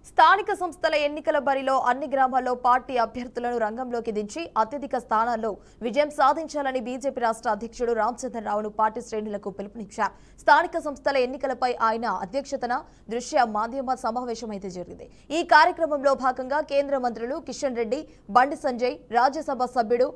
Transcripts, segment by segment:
స్థానిక సంస్థల ఎన్నికల బరిలో అన్ని గ్రామాల్లో పార్టీ అభ్యర్థులను రంగంలోకి దించి అత్యధిక స్థానాల్లో విజయం సాధించాలని బీజేపీ రాష్ట్ర అధ్యక్షుడు రామచంద్రరావును పార్టీ శ్రేణులకు పిలుపునిచ్చారు. స్థానిక సంస్థల ఎన్నికలపై ఆయన అధ్యక్షతన దృశ్య మాధ్యమ సమావేశం అయితే జరిగింది. ఈ కార్యక్రమంలో భాగంగా కేంద్ర మంత్రులు కిషన్ రెడ్డి, బండి సంజయ్, రాజ్యసభ సభ్యుడు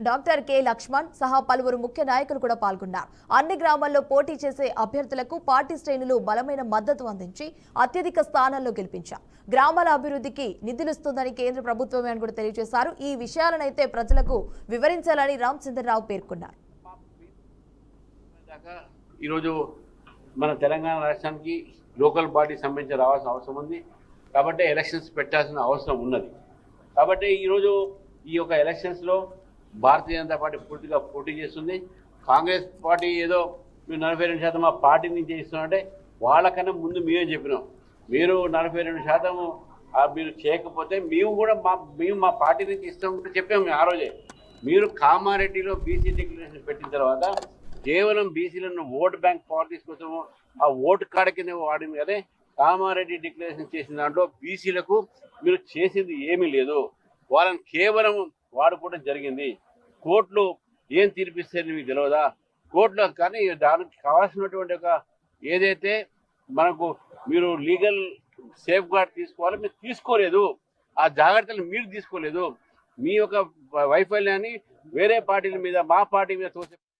డాక్టర్ కె లక్ష్మణ్ సహా పలువురు ముఖ్య నాయకులు కూడా పాల్గొన్నారు. అన్ని గ్రామాల్లో పోటీ చేసే అభ్యర్థులకు పార్టీ శ్రేణులు బలమైన మద్దతు అందించి అత్యధిక స్థానాల్లో గెలిపించారు. గ్రామాల అభివృద్ధికి నిధులిస్తుందని కేంద్ర ప్రభుత్వమే అని కూడా తెలియజేశారు. ఈ విషయాలనైతే ప్రజలకు వివరించాలని రామచంద్రరావు పేర్కొన్నారు. ఈరోజు మన తెలంగాణ రాష్ట్రానికి లోకల్ పార్టీ సంబంధించి రావాల్సిన అవసరం ఉంది కాబట్టి ఎలక్షన్స్ పెట్టాల్సిన అవసరం ఉన్నది. కాబట్టి ఈరోజు ఈ యొక్క ఎలక్షన్స్లో భారతీయ జనతా పార్టీ పూర్తిగా పోటీ చేస్తుంది. కాంగ్రెస్ పార్టీ ఏదో మీరు 42% మా పార్టీ నుంచి ఇస్తున్నారంటే వాళ్ళకన్నా ముందు మేమే చెప్పినాం. మీరు 42% మీరు చేయకపోతే మేము మా పార్టీ నుంచి ఇస్తామంటే చెప్పాము. మేము ఆ రోజే మీరు కామారెడ్డిలో బీసీ డిక్లరేషన్ పెట్టిన తర్వాత కేవలం బీసీలను ఓటు బ్యాంక్ పాలిటిక్స్ కోసము ఆ ఓటు కార్డు కింద వాడింది కదా. కామారెడ్డి డిక్లరేషన్ చేసిన దాంట్లో బీసీలకు మీరు చేసింది ఏమీ లేదు. వాళ్ళని కేవలం వాడుకోవడం జరిగింది. కోర్టులు ఏం తీర్పిస్తే మీకు తెలియదా? కోర్టులో కానీ దానికి కావాల్సినటువంటి ఒక ఏదైతే మనకు మీరు లీగల్ సేఫ్ గార్డ్ తీసుకోవాలో మీరు తీసుకోలేదు. ఆ జాగ్రత్తలు మీరు తీసుకోలేదు. మీ యొక్క వైఫల్యాన్ని వేరే పార్టీల మీద మా పార్టీ మీద తోసే